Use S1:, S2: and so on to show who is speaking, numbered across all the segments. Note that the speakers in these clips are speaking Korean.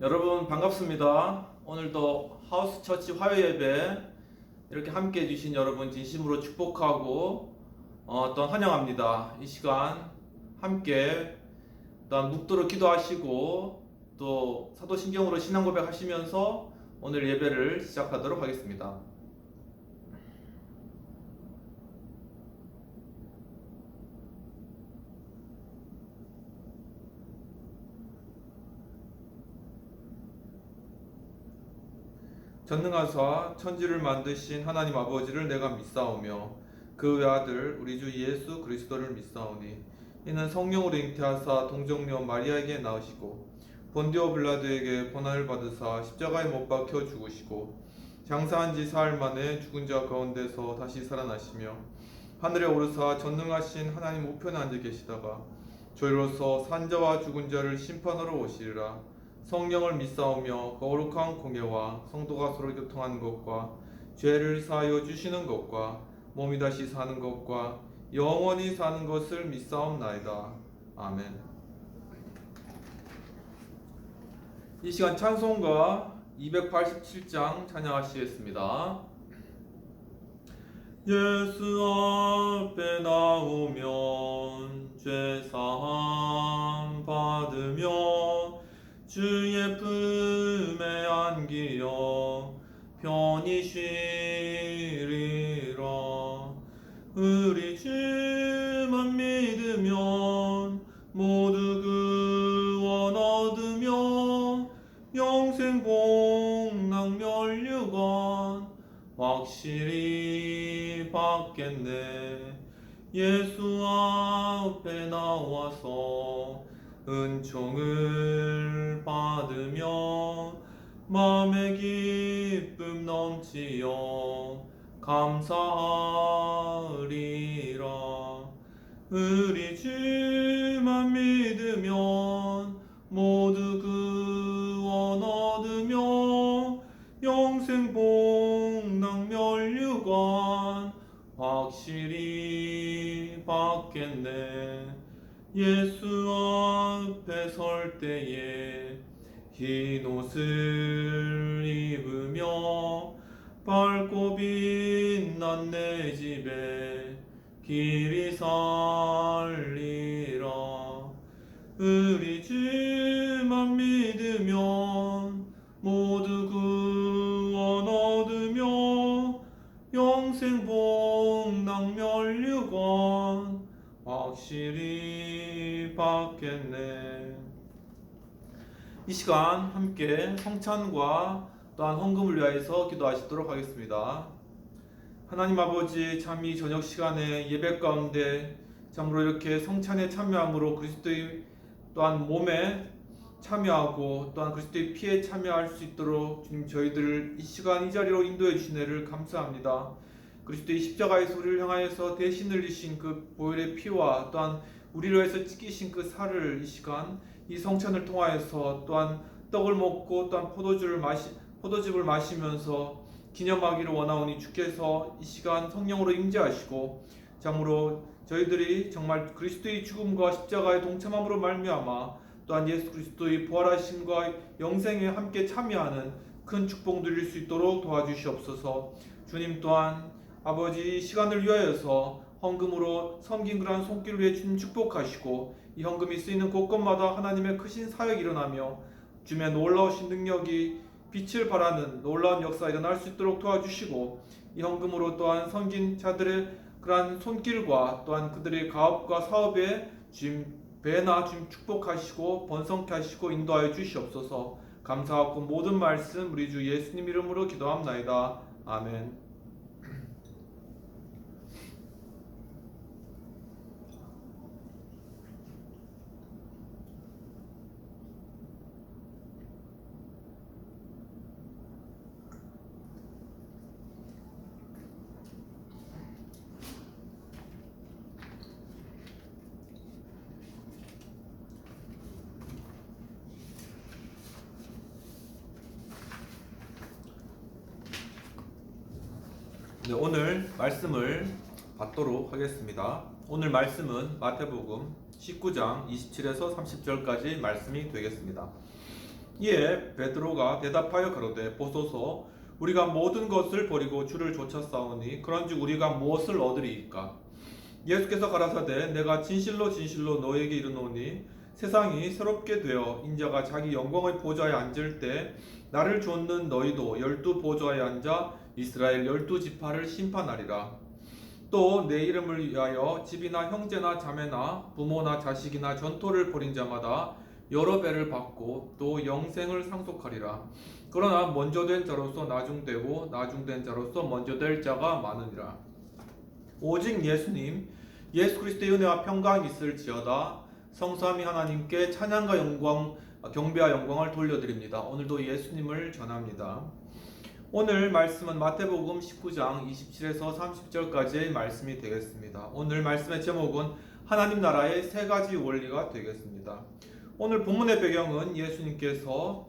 S1: 여러분 반갑습니다. 오늘도 하우스 처치 화요 예배 이렇게 함께 해주신 여러분 진심으로 축복하고 또한 환영합니다. 이 시간 함께 또한 묵도로 기도하시고 또 사도신경으로 신앙 고백하시면서 오늘 예배를 시작하도록 하겠습니다. 전능하사 천지를 만드신 하나님 아버지를 내가 믿사오며 그 외아들 우리 주 예수 그리스도를 믿사오니 이는 성령으로 잉태하사 동정녀 마리아에게 낳으시고 본디오 빌라도에게 고난을 받으사 십자가에 못 박혀 죽으시고 장사한 지 사흘 만에 죽은 자 가운데서 다시 살아나시며 하늘에 오르사 전능하신 하나님 우편에 앉아 계시다가 저희로서 산자와 죽은 자를 심판하러 오시리라. 성령을 믿사오며 거룩한 공예와 성도가 서로 교통하는 것과 죄를 사하여 주시는 것과 몸이 다시 사는 것과 영원히 사는 것을 믿사옵나이다. 아멘. 이 시간 찬송가 287장 찬양하시겠습니다. 예수 앞에 나오면 죄사함 받으며 주의 품에 안기어 편히 쉬리라. 우리 주만 믿으면 모두 구원 얻으며 영생 복락 면류관 확실히 받겠네. 예수 앞에 나와서 은총을 받으며 마음의 기쁨 넘치어 감사하리라. 우리 주만 믿으면 모두 구원 얻으며 영생 복락 면류관 확실히 받겠네. 예수 앞에 설 때에 흰 옷을 입으며 밝고 빛난 내 집에 길이 살리라. 우리 주만 믿으면 모두 구원 얻으며 영생 복락 면류관 확실히 받겠네. 이 시간 함께 성찬과 또한 헌금을 위하여서 기도하시도록 하겠습니다. 하나님 아버지, 참 이 저녁 시간에 예배 가운데 참으로 이렇게 성찬에 참여함으로 그리스도의 또한 몸에 참여하고 또한 그리스도의 피에 참여할 수 있도록 주님 저희들을 이 시간 이 자리로 인도해 주시네를 감사합니다. 그리스도의 십자가의 소리를 향하여서 대신 흘리신 그 보혈의 피와 또한 우리로 해서 찢기신 그 살을 이 시간 이 성찬을 통하여서 또한 떡을 먹고 또한 포도즙을 마시면서 기념하기를 원하오니 주께서 이 시간 성령으로 임재하시고 참으로 저희들이 정말 그리스도의 죽음과 십자가의 동참함으로 말미암아 또한 예수 그리스도의 부활하심과 영생에 함께 참여하는 큰 축복 누릴 수 있도록 도와주시옵소서. 주님 또한 아버지 시간을 위하여서 헌금으로 섬긴 그러한 손길을 위해 주님 축복하시고 이 헌금이 쓰이는 곳곳마다 하나님의 크신 사역이 일어나며 주님의 놀라우신 능력이 빛을 발하는 놀라운 역사가 일어날 수 있도록 도와주시고 이 헌금으로 또한 섬긴 자들의 그러한 손길과 또한 그들의 가업과 사업에 주님 배나 주님 축복하시고 번성케 하시고 인도하여 주시옵소서. 감사하고 모든 말씀 우리 주 예수님 이름으로 기도합나이다. 아멘. 네, 오늘 말씀을 받도록 하겠습니다. 오늘 말씀은 마태복음 19장 27에서 30절까지 말씀이 되겠습니다. 이에 베드로가 대답하여 가로되 보소서 우리가 모든 것을 버리고 주를 좇아 싸우니 그런즉 우리가 무엇을 얻으리이까. 예수께서 가라사대 내가 진실로 진실로 너에게 이르노니 세상이 새롭게 되어 인자가 자기 영광의 보좌에 앉을 때 나를 좇는 너희도 12 보좌에 앉아 이스라엘 12 지파를 심판하리라. 또 내 이름을 위하여 집이나 형제나 자매나 부모나 자식이나 전토를 벌인 자마다 여러 배를 받고 또 영생을 상속하리라. 그러나 먼저 된 자로서 나중되고 나중된 자로서 먼저 될 자가 많으니라. 오직 예수님 예수 그리스도의 은혜와 평강이 있을지어다. 성삼위 하나님께 찬양과 영광 경배와 영광을 돌려드립니다. 오늘도 예수님을 전합니다. 오늘 말씀은 마태복음 19장 27에서 30절까지의 말씀이 되겠습니다. 오늘 말씀의 제목은 하나님 나라의 세 가지 원리가 되겠습니다. 오늘 본문의 배경은 예수님께서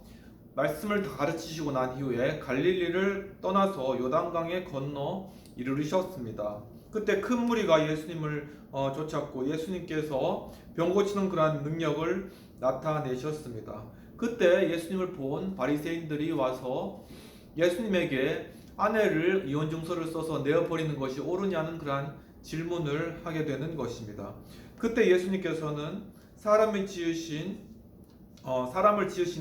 S1: 말씀을 다 가르치시고 난 이후에 갈릴리를 떠나서 요단강에 건너 이르르셨습니다. 그때 큰 무리가 예수님을 쫓았고 예수님께서 병 고치는 그러한 능력을 나타내셨습니다. 그때 예수님을 본 바리새인들이 와서 예수님에게 아내를 이혼 증서를 써서 내어버리는 것이 옳으냐는 그러한 질문을 하게 되는 것입니다. 그때 예수님께서는 사람을 지으신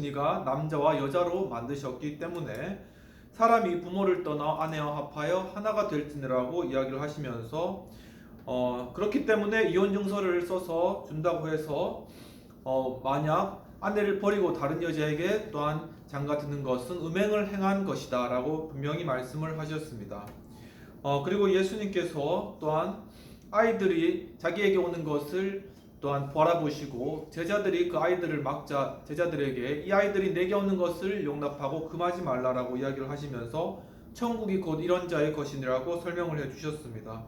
S1: 이가 남자와 여자로 만드셨기 때문에 사람이 부모를 떠나 아내와 합하여 하나가 될지니라고 이야기를 하시면서 그렇기 때문에 이혼 증서를 써서 준다고 해서 만약 아내를 버리고 다른 여자에게 또한 장가 드는 것은 음행을 행한 것이다 라고 분명히 말씀을 하셨습니다. 그리고 예수님께서 또한 아이들이 자기에게 오는 것을 또한 바라보시고 제자들이 그 아이들을 막자 제자들에게 이 아이들이 내게 오는 것을 용납하고 금하지 말라라고 이야기를 하시면서 천국이 곧 이런 자의 것이니라고 설명을 해주셨습니다.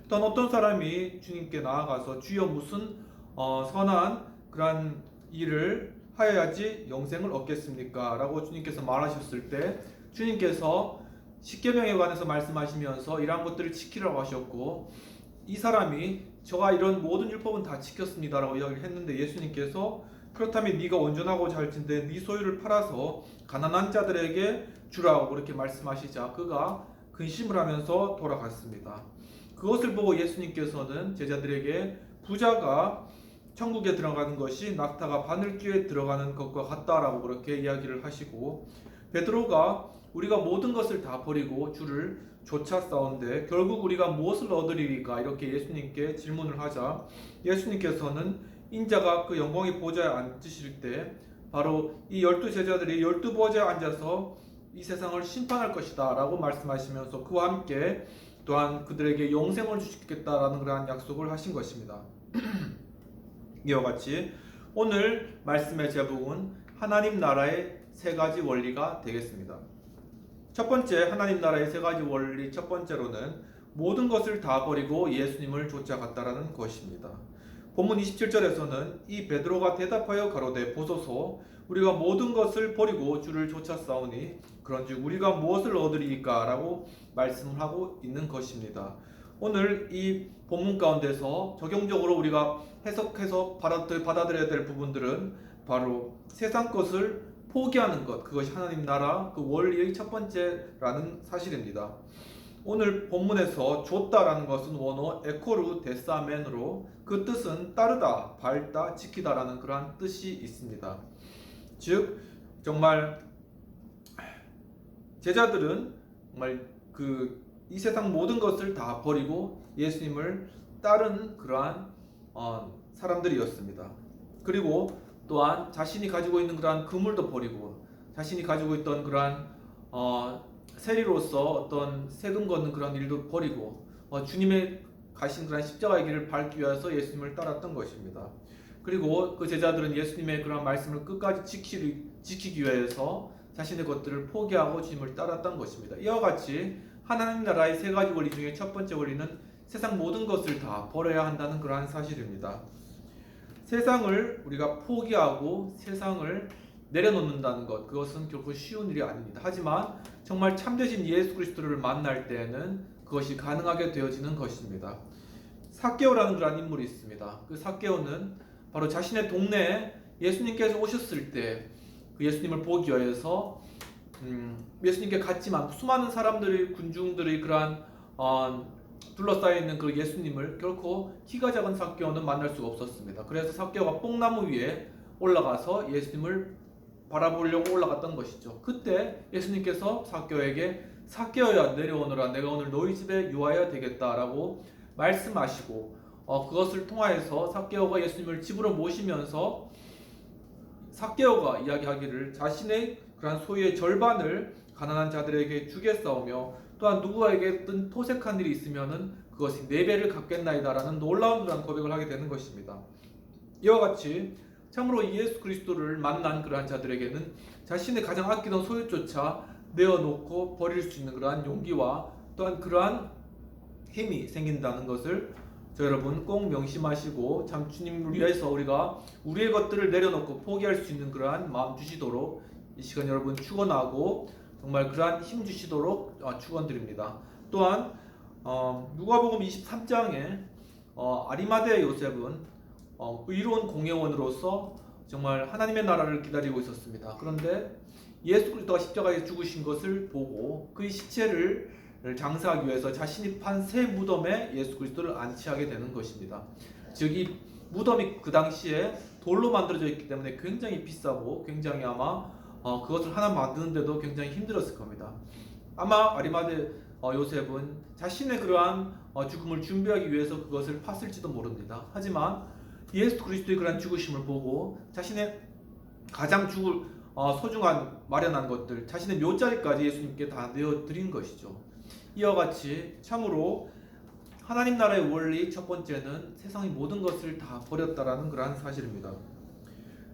S1: 또한 어떤 사람이 주님께 나아가서 주여 무슨 선한 그런 일을 하여야지 영생을 얻겠습니까? 라고 주님께서 말하셨을 때 주님께서 십계명에 관해서 말씀하시면서 이러한 것들을 지키라고 하셨고 이 사람이 저가 이런 모든 율법은 다 지켰습니다 라고 이야기를 했는데 예수님께서 그렇다면 네가 온전하고 잘 텐데 네 소유를 팔아서 가난한 자들에게 주라고 그렇게 말씀하시자 그가 근심을 하면서 돌아갔습니다. 그것을 보고 예수님께서는 제자들에게 부자가 천국에 들어가는 것이 낙타가 바늘귀에 들어가는 것과 같다라고 그렇게 이야기를 하시고 베드로가 우리가 모든 것을 다 버리고 주를 좇아 싸운데 결국 우리가 무엇을 얻으리까 이렇게 예수님께 질문을 하자 예수님께서는 인자가 그 영광의 보좌에 앉으실 때 바로 이 12 제자들이 12 보좌에 앉아서 이 세상을 심판할 것이다 라고 말씀하시면서 그와 함께 또한 그들에게 영생을 주시겠다라는 그러한 약속을 하신 것입니다. 이와 같이 오늘 말씀의 제목은 하나님 나라의 세 가지 원리가 되겠습니다. 첫 번째 하나님 나라의 세 가지 원리 첫 번째로는 모든 것을 다 버리고 예수님을 쫓아갔다라는 것입니다. 본문 27절에서는 이 베드로가 대답하여 가로되 보소서 우리가 모든 것을 버리고 주를 쫓아 싸우니 그런즉 우리가 무엇을 얻으리이까 라고 말씀을 하고 있는 것입니다. 오늘 이 본문 가운데서 적용적으로 우리가 해석해서 받아들여야 될 부분들은 바로 세상 것을 포기하는 것, 그것이 하나님 나라 그 원리의 첫 번째라는 사실입니다. 오늘 본문에서 줬다라는 것은 원어 에코르 데사멘으로 그 뜻은 따르다, 밟다, 지키다라는 그러한 뜻이 있습니다. 즉 정말 제자들은 정말 이 세상 모든 것을 다 버리고 예수님을 따른 그러한 사람들이었습니다. 그리고 또한 자신이 가지고 있는 그러한 그물도 버리고 자신이 가지고 있던 그러한 세리로서 어떤 세금 걷는 그런 일도 버리고 주님의 가신 그런 십자가의 길을 밟기 위해서 예수님을 따랐던 것입니다. 그리고 그 제자들은 예수님의 그런 말씀을 끝까지 지키기 위해서 자신의 것들을 포기하고 주님을 따랐던 것입니다. 이와 같이 하나님 나라의 세 가지 원리 중에 첫 번째 원리는 세상 모든 것을 다 버려야 한다는 그러한 사실입니다. 세상을 우리가 포기하고 세상을 내려놓는다는 것, 그것은 결코 쉬운 일이 아닙니다. 하지만 정말 참되신 예수 그리스도를 만날 때에는 그것이 가능하게 되어지는 것입니다. 삭개오라는 그런 인물이 있습니다. 그 삭개오는 바로 자신의 동네에 예수님께서 오셨을 때 그 예수님을 보기 위해서 예수님께 갔지만 수많은 사람들의 군중들의 그러한 둘러싸여 있는 그 예수님을 결코 키가 작은 삭개오는 만날 수가 없었습니다. 그래서 삭개오가 뽕나무 위에 올라가서 예수님을 바라보려고 올라갔던 것이죠. 그때 예수님께서 삭개오에게 삭개오야 내려오너라, 내가 오늘 너희 집에 유하여야 되겠다라고 말씀하시고 그것을 통하여서 삭개오가 예수님을 집으로 모시면서 삭개오가 이야기하기를 자신의 그러한 소유의 절반을 가난한 자들에게 주겠사오며 또한 누구에게든 토색한 일이 있으면은 그것이 4배를 갚겠나이다라는 놀라운 그런 고백을 하게 되는 것입니다. 이와 같이 참으로 예수 그리스도를 만난 그러한 자들에게는 자신의 가장 아끼던 소유조차 내어놓고 버릴 수 있는 그러한 용기와 또한 그러한 힘이 생긴다는 것을 여러분 꼭 명심하시고 참 주님을 위해서 우리가 우리의 것들을 내려놓고 포기할 수 있는 그러한 마음 주시도록 이 시간 여러분 축원하고 정말 그러한 힘 주시도록 축원드립니다. 또한 누가복음 23장에 아리마대 요셉은 의로운 공회원으로서 정말 하나님의 나라를 기다리고 있었습니다. 그런데 예수 그리스도가 십자가에 죽으신 것을 보고 그의 시체를 장사하기 위해서 자신이 판 새 무덤에 예수 그리스도를 안치하게 되는 것입니다. 즉 이 무덤이 그 당시에 돌로 만들어져 있기 때문에 굉장히 비싸고 굉장히 아마 그것을 하나 만드는데도 굉장히 힘들었을 겁니다. 아마 아리마대 요셉은 자신의 그러한 죽음을 준비하기 위해서 그것을 팠을지도 모릅니다. 하지만 예수 그리스도의 그러한 죽으심을 보고 자신의 가장 소중한 마련한 것들, 자신의 묘자리까지 예수님께 다 내어드린 것이죠. 이와 같이 참으로 하나님 나라의 원리 첫 번째는 세상의 모든 것을 다 버렸다라는 그러한 사실입니다.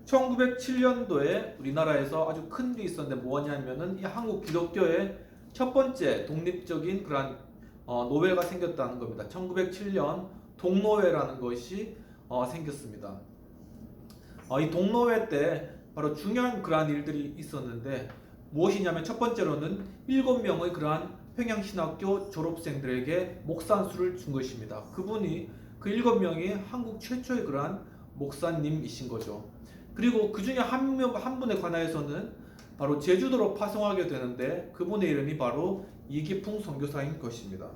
S1: 1907년도에 우리나라에서 아주 큰 일이 있었는데 뭐냐면은 이 한국 기독교의 첫 번째 독립적인 그러한 노회가 생겼다는 겁니다. 1907년 동노회라는 것이 생겼습니다. 이 동노회 때 바로 중요한 그러한 일들이 있었는데 무엇이냐면 첫 번째로는 7명의 그러한 평양신학교 졸업생들에게 목산수를 준 것입니다. 그분이 그 7명이 한국 최초의 그러한 목사님이신 거죠. 그리고 그 중에 한 분에 관하여서는 바로 제주도로 파송하게 되는데 그분의 이름이 바로 이기풍 선교사인 것입니다.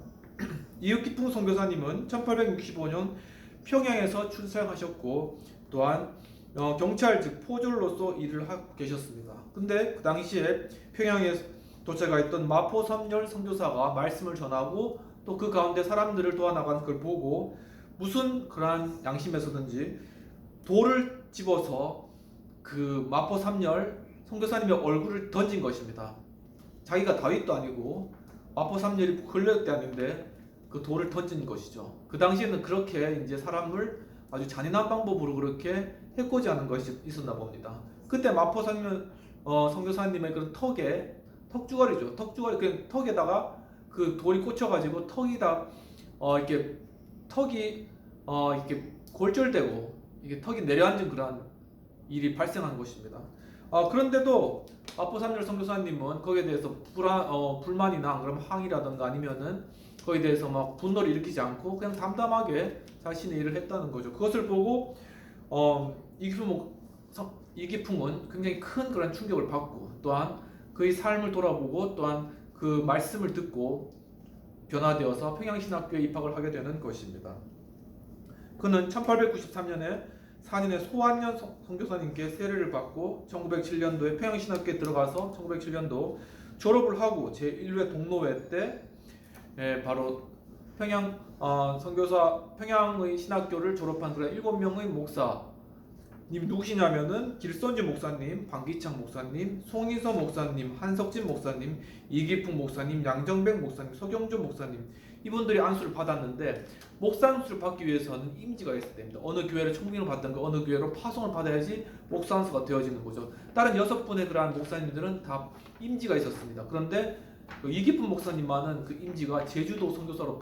S1: 이기풍 선교사님은 1865년 평양에서 출생하셨고 또한 경찰 즉 포졸로서 일을 하고 계셨습니다. 근데 그 당시에 평양에 도착했던 마포 삼열 선교사가 말씀을 전하고 또 그 가운데 사람들을 도와나가는 걸 보고 무슨 그러한 양심에서든지 돌을 집어서 그 마포 삼열 선교사님의 얼굴을 던진 것입니다. 자기가 다윗도 아니고 마포 삼열이 걸렸대 아닌데 그 돌을 던진 것이죠. 그 당시에는 그렇게 이제 사람을 아주 잔인한 방법으로 그렇게 해코지 하는 것이 있었나 봅니다. 그때 마포 삼열 선교사님의 그런 턱주거리죠. 턱주거리 그 턱에다가 그 돌이 꽂혀가지고 턱이다 이렇게 턱이 이렇게 골절되고 이게 턱이 내려앉은 그러한 일이 발생한 것입니다. 그런데도 마포 삼열 선교사님은 거기에 대해서 불만이나 그럼 항의라든가 아니면은 거기에 대해서 막 분노를 일으키지 않고 그냥 담담하게 자신의 일을 했다는 거죠. 그것을 보고 이기풍은 굉장히 큰 그런 충격을 받고 또한 그의 삶을 돌아보고 또한 그 말씀을 듣고 변화되어서 평양신학교에 입학을 하게 되는 것입니다. 그는 1893년에 산인의 소환년 선교사님께 세례를 받고 1907년도에 평양신학교에 들어가서 1907년도 졸업을 하고 제1회 동노회 때 바로 평양의 신학교를 졸업한 그런 7명의 목사님 누구시냐면은 길선주 목사님, 방기창 목사님, 송인서 목사님, 한석진 목사님, 이기풍 목사님, 양정백 목사님, 서경조 목사님 이분들이 안수를 받았는데 목사 안수를 받기 위해서는 임지가 있어야 됩니다. 어느 교회를 청빙을 받든가 어느 교회로 파송을 받아야지 목사 안수가 되어지는 거죠. 다른 6분의 그러한 목사님들은 다 임지가 있었습니다. 그런데 그 이기풍 목사님만은 그 임지가 제주도 선교사로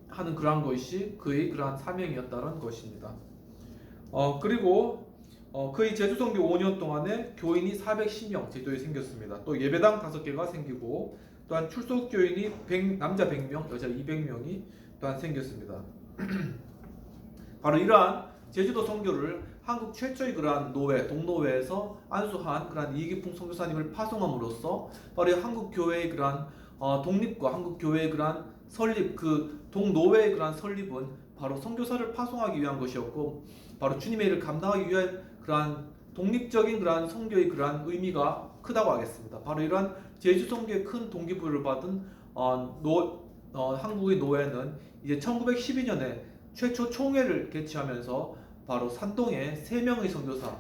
S1: 하는 그러한 것이 그의 그러한 사명이었다는 것입니다. 그리고 그의 제주선교 5년 동안에 교인이 410명 제주도에 생겼습니다. 또 예배당 5개가 생기고 또한 출석교인이 남자 100명, 여자 200명이 또한 생겼습니다. 바로 이러한 제주도 선교를 한국 최초의 그러한 노회, 동노회에서 안수한 그러한 이기풍 선교사님을 파송함으로써 바로 이 한국 교회의 그러한 독립과 한국 교회의 그러한 설립, 그 동노회의 그러한 설립은 바로 선교사를 파송하기 위한 것이었고, 바로 주님의 일을 감당하기 위한 그러한 독립적인 그러한 선교의 그러한 의미가 크다고 하겠습니다. 바로 이러한 제주 선교의 큰 동기부여를 받은 한국의 노회는 이제 1912년에 최초 총회를 개최하면서 바로 산동에 3명의 선교사,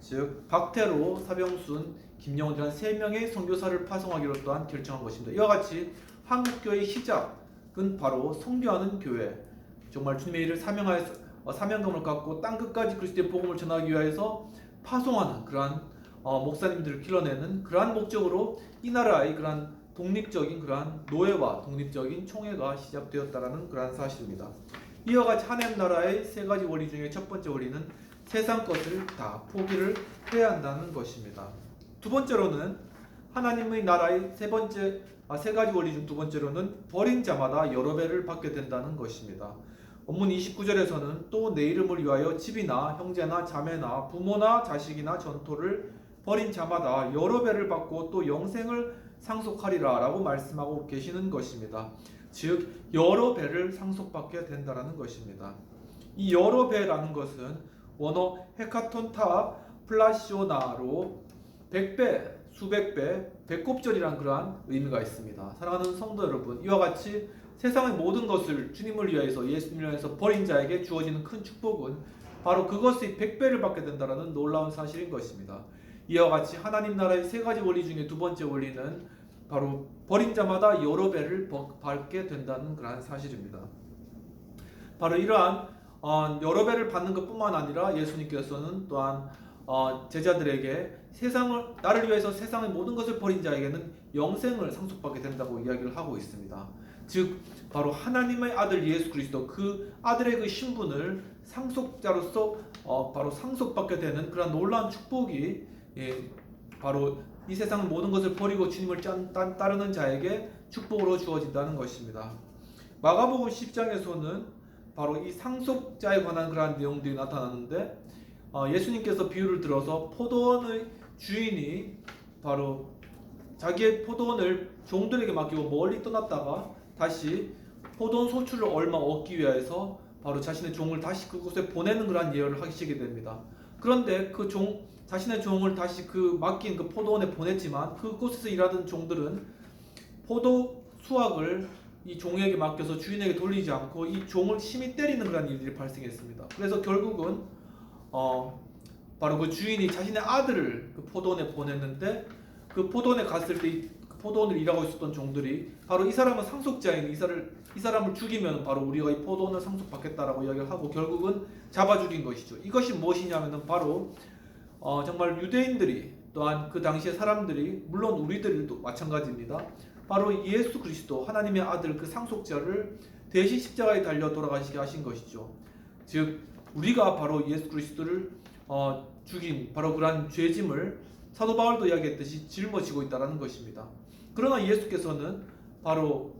S1: 즉 박태로, 사병순, 김영훈이라는 3명의 선교사를 파송하기로 또한 결정한 것입니다. 이와 같이 한국교회의 시작은 바로 선교하는 교회, 정말 주님의 일을 사명감을 갖고 땅끝까지 그리스도의 복음을 전하기 위해서 파송하는 그러한 목사님들을 길러내는 그러한 목적으로 이 나라의 그러한 독립적인 그러한 노예와 독립적인 총회가 시작되었다라는 그러한 사실입니다. 이와 같이 하나님 나라의 3가지 원리 중에 첫 번째 원리는 세상 것을 다 포기를 해야 한다는 것입니다. 두 번째로는 하나님의 나라의 세 가지 원리 중 두 번째로는 버린 자마다 여러 배를 받게 된다는 것입니다. 본문 29절에서는 또 내 이름을 위하여 집이나 형제나 자매나 부모나 자식이나 전토를 버린 자마다 여러 배를 받고 또 영생을 상속하리라 라고 말씀하고 계시는 것입니다. 즉 여러 배를 상속받게 된다는 것입니다. 이 여러 배라는 것은 원어 헤카톤타 플라시오나로 100배, 수백 배, 배꼽절이란 그러한 의미가 있습니다. 사랑하는 성도 여러분, 이와 같이 세상의 모든 것을 주님을 위하여서 예수님을 위하여서 버린 자에게 주어지는 큰 축복은 바로 그것의 100배를 받게 된다는 놀라운 사실인 것입니다. 이와 같이 하나님 나라의 3가지 원리 중에 두 번째 원리는 바로 버린 자마다 여러 배를 받게 된다는 그러한 사실입니다. 바로 이러한 여러 배를 받는 것뿐만 아니라 예수님께서는 또한 제자들에게 나를 위해서 세상의 모든 것을 버린 자에게는 영생을 상속받게 된다고 이야기를 하고 있습니다. 즉 바로 하나님의 아들 예수 그리스도, 그 아들의 그 신분을 상속자로서 바로 상속받게 되는 그런 놀라운 축복이 바로 이 세상 모든 것을 버리고 주님을 따르는 자에게 축복으로 주어진다는 것입니다. 마가복음 10장에서는 바로 이 상속자에 관한 그러한 내용들이 나타나는데, 예수님께서 비유를 들어서 포도원의 주인이 바로 자기의 포도원을 종들에게 맡기고 멀리 떠났다가 다시 포도원 소출을 얼마 얻기 위해서 바로 자신의 종을 다시 그곳에 보내는 그러한 예언을 하시게 됩니다. 그런데 자신의 종을 다시 맡긴 그 포도원에 보냈지만 그곳에서 일하던 종들은 포도 수확을 이 종에게 맡겨서 주인에게 돌리지 않고 이 종을 심히 때리는 그런 일들이 발생했습니다. 그래서 결국은 바로 그 주인이 자신의 아들을 그 포도원에 보냈는데, 그 포도원에 갔을 때 포도원을 일하고 있었던 종들이 바로 이 사람은 상속자인 이 사람을 죽이면 바로 우리가 이 포도원을 상속받겠다라고 이야기를 하고 결국은 잡아 죽인 것이죠. 이것이 무엇이냐면은 바로 정말 유대인들이, 또한 그 당시의 사람들이, 물론 우리들도 마찬가지입니다. 바로 예수 그리스도 하나님의 아들 그 상속자를 대신 십자가에 달려 돌아가시게 하신 것이죠. 즉 우리가 바로 예수 그리스도를 죽인 바로 그러한 죄짐을 사도 바울도 이야기했듯이 짊어지고 있다는 것입니다. 그러나 예수께서는 바로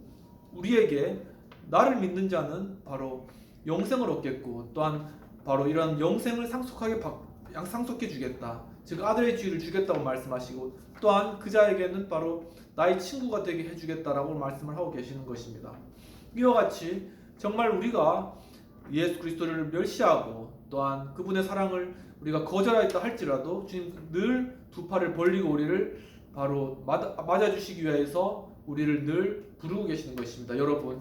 S1: 우리에게 나를 믿는 자는 바로 영생을 얻겠고, 또한 바로 이런 영생을 상속해 주겠다, 즉 아들의 지위를 주겠다고 말씀하시고, 또한 그 자에게는 바로 나의 친구가 되게 해주겠다라고 말씀을 하고 계시는 것입니다. 이와 같이 정말 우리가 예수 그리스도를 멸시하고 또한 그분의 사랑을 우리가 거절하였다 할지라도 주님 늘 두 팔을 벌리고 우리를 바로 맞아주시기 위해서 우리를 늘 부르고 계시는 것입니다. 여러분,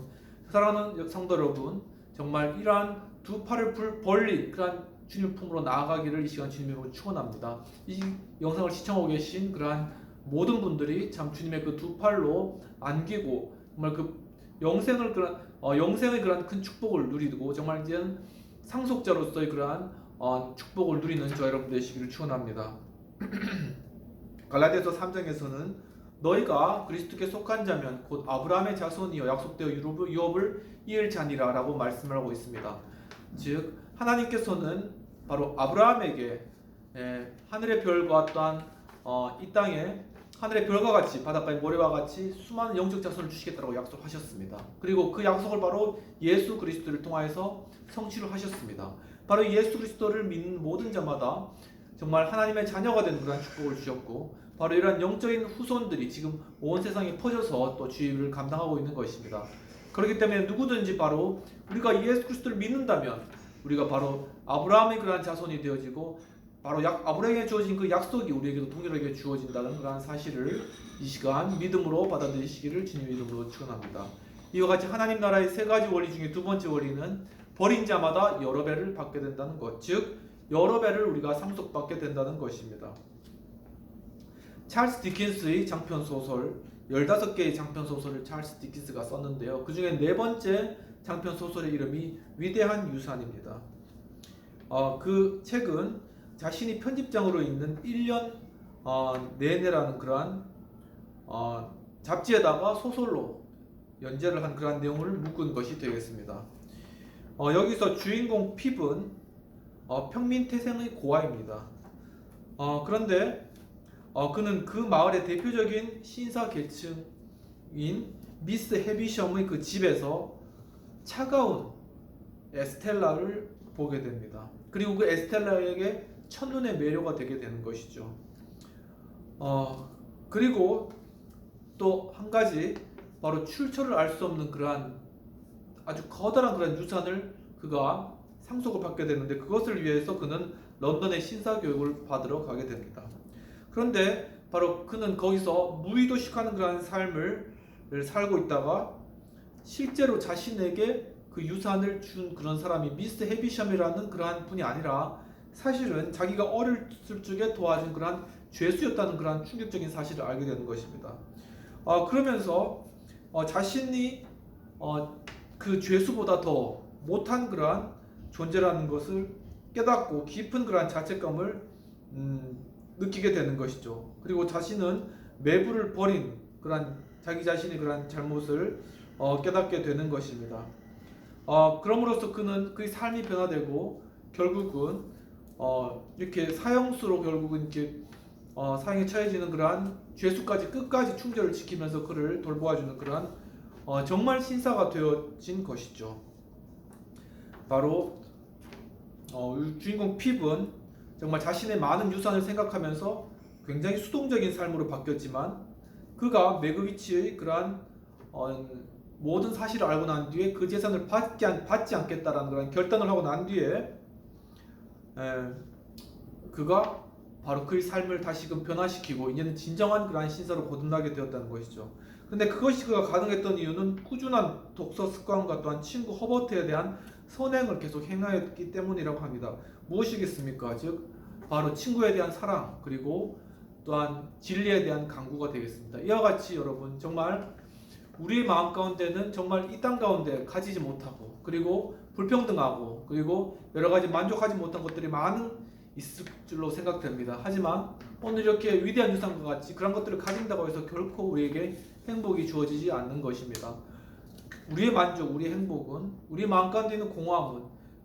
S1: 사랑하는 성도 여러분, 정말 이러한 두 팔을 벌린 그러한 주님 품으로 나아가기를 이 시간 주님으로 축원합니다. 이 영상을 시청하고 계신 그러한 모든 분들이 참 주님의 그 두 팔로 안기고 정말 그 영생의 그러한 큰 축복을 누리고 정말 이제는 상속자로서의 그러한 축복을 누리는 저와 여러분 되시기를 축원합니다. 갈라디아서 3장에서는 너희가 그리스도께 속한 자면 곧 아브라함의 자손이여 약속되어 유업을 이을 자니라 라고 말씀을 하고 있습니다. 즉 하나님께서는 바로 아브라함에게 하늘의 별과 또한 이 땅에 하늘의 별과 같이 바닷가의 모래와 같이 수많은 영적 자손을 주시겠다고 약속하셨습니다. 그리고 그 약속을 바로 예수 그리스도를 통하여서 성취를 하셨습니다. 바로 예수 그리스도를 믿는 모든 자마다 정말 하나님의 자녀가 되는 그런 축복을 주셨고, 바로 이러한 영적인 후손들이 지금 온 세상에 퍼져서 또 주의를 감당하고 있는 것입니다. 그렇기 때문에 누구든지 바로 우리가 예수 그리스도를 믿는다면 우리가 바로 아브라함의 그러한 자손이 되어지고, 바로 아브라함에게 주어진 그 약속이 우리에게도 동일하게 주어진다는 그러한 사실을 이 시간 믿음으로 받아들이시기를 주님 이름으로 축원합니다. 이와 같이 하나님 나라의 세 가지 원리 중에 두 번째 원리는 버린 자마다 여러 배를 받게 된다는 것, 즉 여러 배를 우리가 상속받게 된다는 것입니다. 찰스 디킨스의 장편 소설 15개의 장편 소설을 찰스 디킨스가 썼는데요. 그 중에 네 번째 장편 소설의 이름이 위대한 유산입니다. 그 책은 자신이 편집장으로 있는 1년 내내라는 그러한 잡지에다가 소설로 연재를 한 그러한 내용을 묶은 것이 되겠습니다. 여기서 주인공 핍은 평민태생의 고아입니다. 그런데 그는 그 마을의 대표적인 신사 계층인 미스 해비섬의 그 집에서 차가운 에스텔라를 보게 됩니다. 그리고 그 에스텔라에게 첫눈에 매료가 되게 되는 것이죠. 그리고 또 한 가지, 바로 출처를 알 수 없는 그러한 아주 커다란 그런 유산을 그가 상속을 받게 되는데, 그것을 위해서 그는 런던의 신사 교육을 받으러 가게 됩니다. 그런데 바로 그는 거기서 무의도식하는 그러한 삶을 살고 있다가 실제로 자신에게 그 유산을 준 그런 사람이 미스 해비샴이라는 그러한 분이 아니라 사실은 자기가 어렸을 적에 도와준 그러한 죄수였다는 그러한 충격적인 사실을 알게 되는 것입니다. 그러면서 자신이 그 죄수보다 더 못한 그러한 존재라는 것을 깨닫고 깊은 그러한 자책감을 느끼게 되는 것이죠. 그리고 자신은 매부를 버린 그러한 자기 자신의 그러한 잘못을 깨닫게 되는 것입니다. 그럼으로써 그는 그의 삶이 변화되고 결국은 이렇게 사형수로 결국은 이렇게 사형에 처해지는 그러한 죄수까지 끝까지 충절을 지키면서 그를 돌보아주는 그러한 정말 신사가 되어진 것이죠. 바로 주인공 핍은 정말 자신의 많은 유산을 생각하면서 굉장히 수동적인 삶으로 바뀌었지만, 그가 메그위치의 그러한 모든 사실을 알고 난 뒤에 그 재산을 받지 않겠다라는 그런 결단을 하고 난 뒤에 그가 바로 그의 삶을 다시금 변화시키고 이제는 진정한 그러한 신사로 거듭나게 되었다는 것이죠. 근데 그것이 그가 가능했던 이유는 꾸준한 독서 습관과 또한 친구 허버트에 대한 선행을 계속 행하였기 때문이라고 합니다. 무엇이겠습니까? 즉 바로 친구에 대한 사랑, 그리고 또한 진리에 대한 강구가 되겠습니다. 이와 같이 여러분, 정말 우리의 마음 가운데는 정말 이 땅 가운데 가지지 못하고, 그리고 불평등하고, 그리고 여러 가지 만족하지 못한 것들이 많은 있을 줄로 생각됩니다. 하지만 오늘 이렇게 위대한 유산과 같이 그런 것들을 가진다고 해서 결코 우리에게 행복이 주어지지 않는 것입니다. 우리의 만족, 우리의 행복은, 우리 마음 가운데 있는 공허함은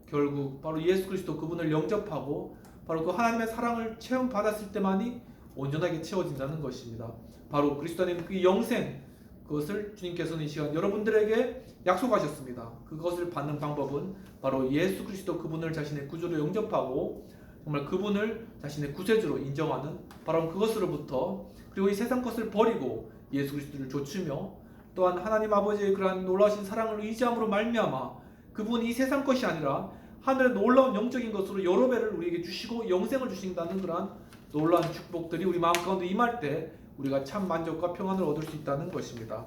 S1: 결국 바로 예수 그리스도 그분을 영접하고 바로 그 하나님의 사랑을 체험받았을 때만이 온전하게 채워진다는 것입니다. 바로 그리스도 안에 그 영생, 그것을 주님께서는 이 시간 여러분들에게 약속하셨습니다. 그것을 받는 방법은 바로 예수 그리스도 그분을 자신의 구주로 영접하고 정말 그분을 자신의 구세주로 인정하는 바로 그것으로부터, 그리고 이 세상 것을 버리고 예수 그리스도를 좇으며 또한 하나님 아버지의 그러한 놀라우신 사랑을 의지함으로 말미암아 그분이 이 세상 것이 아니라 하늘의 놀라운 영적인 것으로 여러 배를 우리에게 주시고 영생을 주신다는 그러한 놀라운 축복들이 우리 마음 가운데 임할 때 우리가 참 만족과 평안을 얻을 수 있다는 것입니다.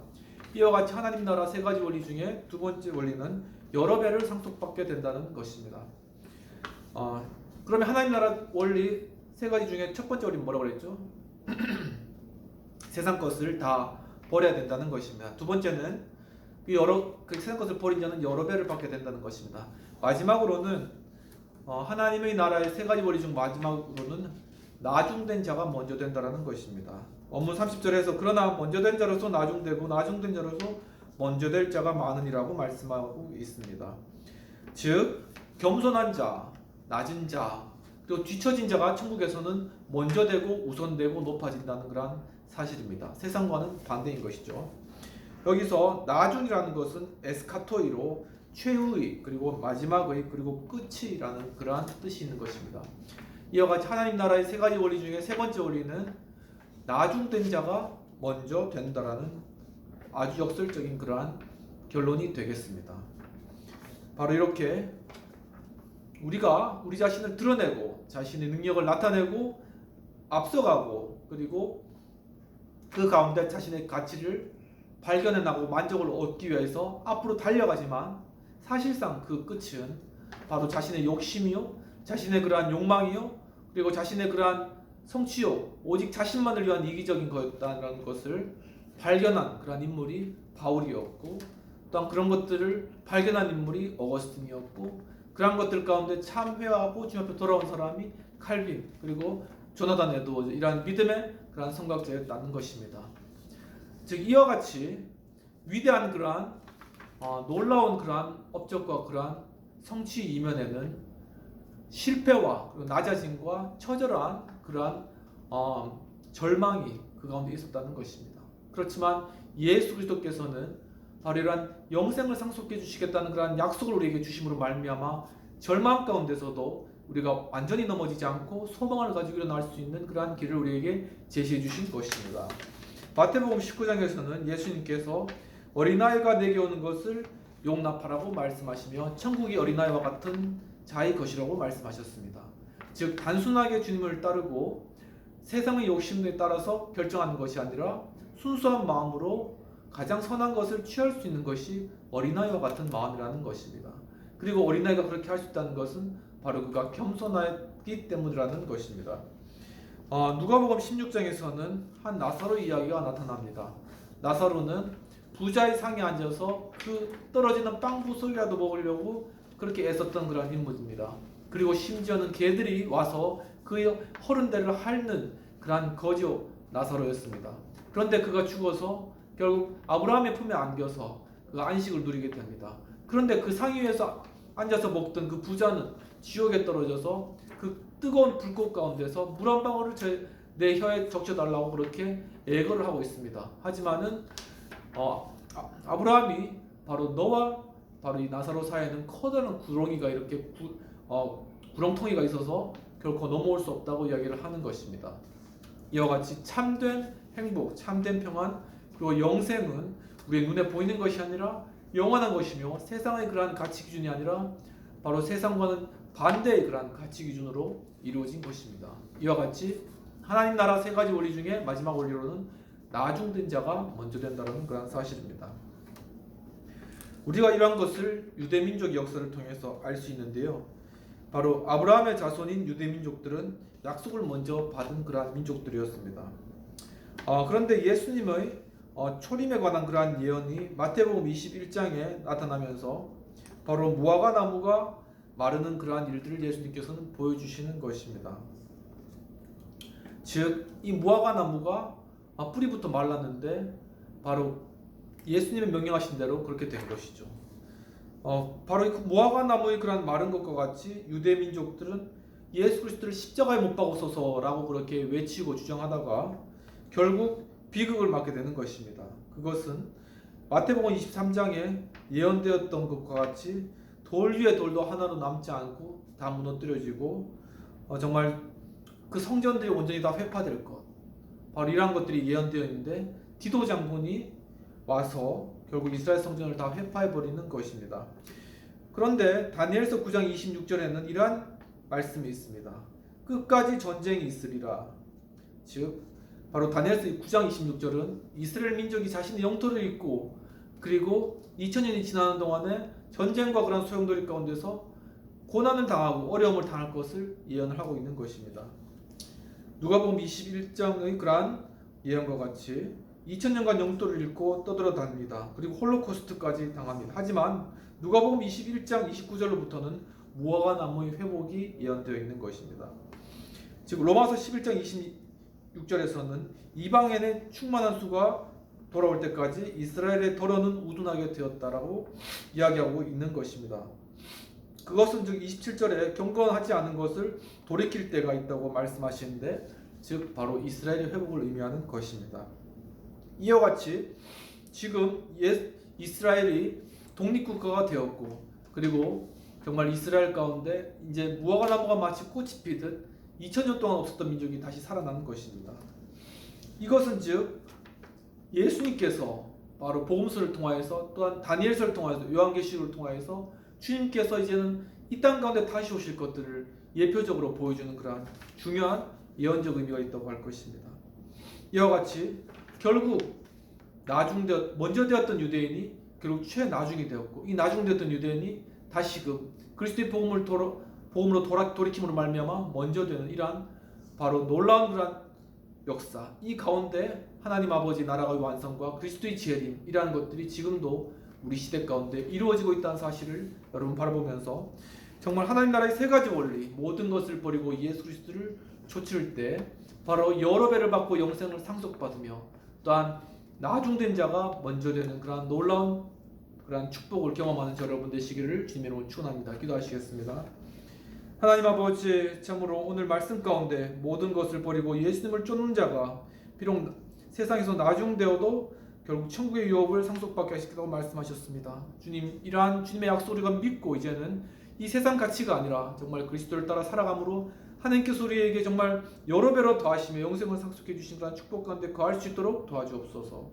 S1: 이와 같이 하나님 나라 세 가지 원리 중에 두 번째 원리는 여러 배를 상속받게 된다는 것입니다. 그러면 하나님 나라 원리 세 가지 중에 첫 번째 원리는 뭐라고 그랬죠? 세상 것을 다 버려야 된다는 것입니다. 두 번째는 그 세상 것을 버린 자는 여러 배를 받게 된다는 것입니다. 마지막으로는 하나님의 나라의 세 가지 원리 중 마지막으로는 나중된 자가 먼저 된다는 것입니다. 원문 30절에서 그러나 먼저 된 자로서 나중되고 나중된 자로서 먼저 될 자가 많으니라고 말씀하고 있습니다. 즉 겸손한 자, 낮은 자, 그리고 뒤처진 자가 천국에서는 먼저 되고 우선되고 높아진다는 그런 사실입니다. 세상과는 반대인 것이죠. 여기서 나중이라는 것은 에스카토이로 최후의 그리고 마지막의 그리고 끝이라는 그러한 뜻이 있는 것입니다. 이와 같이 하나님 나라의 세 가지 원리 중에 세 번째 원리는 나중된 자가 먼저 된다라는 아주 역설적인 그러한 결론이 되겠습니다. 바로 이렇게 우리가 우리 자신을 드러내고 자신의 능력을 나타내고 앞서가고 그리고 그 가운데 자신의 가치를 발견해나고 만족을 얻기 위해서 앞으로 달려가지만 사실상 그 끝은 바로 자신의 욕심이요, 자신의 그러한 욕망이요, 그리고 자신의 그러한 성취요, 오직 자신만을 위한 이기적인 거였다는 것을 발견한 그러한 인물이 바울이었고, 또한 그런 것들을 발견한 인물이 어거스틴이었고, 그러한 것들 가운데 참회하고 주님 앞에 돌아온 사람이 칼빈 그리고 조나단 에드워즈, 이러한 믿음의 그러한 성각자였다는 것입니다. 즉 이와 같이 위대한 그러한 놀라운 그러한 업적과 그러한 성취 이면에는 실패와 그리고 낮아짐과 처절한 그러한 절망이 그 가운데 있었다는 것입니다. 그렇지만 예수 그리스도께서는 바로 이러한 영생을 상속해 주시겠다는 그러한 약속을 우리에게 주심으로 말미암아 절망 가운데서도 우리가 완전히 넘어지지 않고 소망을 가지고 일어날 수 있는 그러한 길을 우리에게 제시해 주신 것입니다. 마태복음 19장에서는 예수님께서 어린아이가 내게 오는 것을 용납하라고 말씀하시며 천국이 어린아이와 같은 자의 것이라고 말씀하셨습니다. 즉 단순하게 주님을 따르고 세상의 욕심에 따라서 결정하는 것이 아니라 순수한 마음으로 가장 선한 것을 취할 수 있는 것이 어린아이와 같은 마음이라는 것입니다. 그리고 어린아이가 그렇게 할 수 있다는 것은 바로 그가 겸손하기 때문이라는 것입니다. 누가복음 16장에서는 한 나사로 이야기가 나타납니다. 나사로는 부자의 상에 앉아서 그 떨어지는 빵 부스라도 먹으려고 그렇게 애썼던 그런 인물입니다. 그리고 심지어는 개들이 와서 그의 허른대를 핥는 그런 거지 나사로였습니다. 그런데 그가 죽어서 결국 아브라함의 품에 안겨서 그 안식을 누리게 됩니다. 그런데 그 상위 위에서 앉아서 먹던 그 부자는 지옥에 떨어져서 그 뜨거운 불꽃 가운데서 물 한 방울을 내 혀에 적셔달라고 그렇게 애걸을 하고 있습니다. 하지만은 아브라함이 바로 너와 바로 이 나사로 사이에는 커다란 구렁이가 이렇게 구렁텅이가 있어서 결코 넘어올 수 없다고 이야기를 하는 것입니다. 이와 같이 참된 행복, 참된 평안, 그리고 영생은 우리의 눈에 보이는 것이 아니라 영원한 것이며 세상의 그러한 가치 기준이 아니라 바로 세상과는 반대의 그러한 가치 기준으로 이루어진 것입니다. 이와 같이 하나님 나라 세 가지 원리 중에 마지막 원리로는 나중된 자가 먼저 된다는 그런 사실입니다. 우리가 이러한 것을 유대민족의 역사를 통해서 알 수 있는데요. 바로 아브라함의 자손인 유대민족들은 약속을 먼저 받은 그러한 민족들이었습니다. 그런데 예수님의 초림에 관한 그러한 예언이 마태복음 21장에 나타나면서 바로 무화과 나무가 마르는 그러한 일들을 예수님께서는 보여주시는 것입니다. 즉 이 무화과 나무가 뿌리부터 말랐는데 바로 예수님의 명령하신 대로 그렇게 된 것이죠. 바로 그 무화과 나무의 그런 마른 것과 같이 유대 민족들은 예수 그리스도를 십자가에 못 박으소서라고 그렇게 외치고 주장하다가 결국 비극을 맞게 되는 것입니다. 그것은 마태복음 23장에 예언되었던 것과 같이 돌 위에 돌도 하나도 남지 않고 다 무너뜨려지고 정말 그 성전들이 온전히 다 회파될 것, 바로 이러한 것들이 예언되어 있는데 디도 장군이 와서 결국 이스라엘 성전을 다 회파해버리는 것입니다. 그런데 다니엘서 9장 26절에는 이러한 말씀이 있습니다. 끝까지 전쟁이 있으리라. 즉 바로 다니엘서 9장 26절은 이스라엘 민족이 자신의 영토를 잃고 그리고 2000년이 지나는 동안에 전쟁과 그런 소용돌이 가운데서 고난을 당하고 어려움을 당할 것을 예언을 하고 있는 것입니다. 누가복음 21장의 그러한 예언과 같이 2000년간 영토를 잃고 떠돌아다닙니다. 그리고 홀로코스트까지 당합니다. 하지만 누가복음 21장 29절로부터는 무화과 나무의 회복이 예언되어 있는 것입니다. 즉 로마서 11장 26절에서는 이방인의 충만한 수가 돌아올 때까지 이스라엘의 더러는 우둔하게 되었다라고 이야기하고 있는 것입니다. 그것은 즉 27절에 경건하지 않은 것을 돌이킬 때가 있다고 말씀하시는데 즉 바로 이스라엘의 회복을 의미하는 것입니다. 이와 같이 지금 이스라엘이 독립국가가 되었고, 그리고 정말 이스라엘 가운데 이제 무화과 나무가 마치 꽃이 피듯 2000년 동안 없었던 민족이 다시 살아나는 것입니다. 이것은 즉 예수님께서 바로 복음서를 통하여서 또한 다니엘서를 통하여서 요한계시록을 통하여서 주님께서 이제는 이 땅 가운데 다시 오실 것들을 예표적으로 보여주는 그러한 중요한 예언적 의미가 있다고 할 것입니다. 이와 같이 결국 먼저 되었던 유대인이 결국 최나중이 되었고, 이 나중되었던 유대인이 다시금 그리스도의 복음으로 돌이킴으로 말미암아 먼저 되는 이러한 바로 놀라운 그러한 역사, 이 가운데 하나님 아버지 나라의 완성과 그리스도의 재림이라는 것들이 지금도 우리 시대 가운데 이루어지고 있다는 사실을 여러분 바라보면서 정말 하나님 나라의 세 가지 원리, 모든 것을 버리고 예수 그리스도를 좇을 때 바로 여러 배를 받고 영생을 상속받으며 또한 나중된 자가 먼저 되는 그러한 놀라운 그러한 축복을 경험하는 여러분 되시기를 주님의 이름으로 축원합니다. 기도하시겠습니다. 하나님 아버지, 참으로 오늘 말씀 가운데 모든 것을 버리고 예수님을 쫓는 자가 비록 세상에서 나중되어도 결국 천국의 유업을 상속받게 하시겠다고 말씀하셨습니다. 주님, 이러한 주님의 약속을 우리가 믿고 이제는 이 세상 가치가 아니라 정말 그리스도를 따라 살아감으로 하나님께서 우리에게 정말 여러 배로 더하시며 영생을 상속해 주신 그런 축복 가운데 거할 수 있도록 도와주옵소서.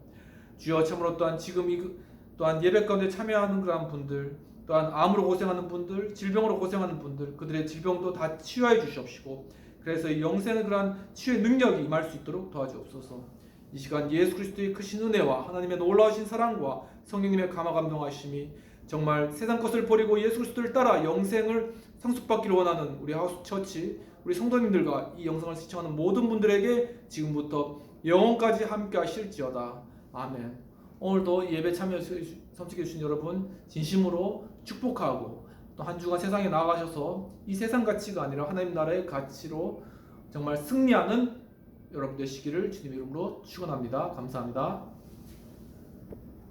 S1: 주여, 참으로 또한 예배 가운데 참여하는 그러한 분들, 또한 암으로 고생하는 분들, 질병으로 고생하는 분들, 그들의 질병도 다 치유해 주시옵시고, 그래서 이 영생의 그러한 치유의 능력이 임할 수 있도록 도와주옵소서. 이 시간 예수 그리스도의 크신 은혜와 하나님의 놀라우신 사랑과 성령님의 감화 감동하심이 정말 세상 것을 버리고 예수 그리스도를 따라 영생을 상속받기를 원하는 우리 하우스처치, 우리 성도님들과 이 영상을 시청하는 모든 분들에게 지금부터 영원까지 함께 하실지어다. 아멘. 오늘도 예배 참여 섬기게 주신 여러분 진심으로 축복하고, 또 한 주간 세상에 나아가셔서 이 세상 가치가 아니라 하나님 나라의 가치로 정말 승리하는 여러분 되시기를 주님의 이름으로 축원합니다. 감사합니다.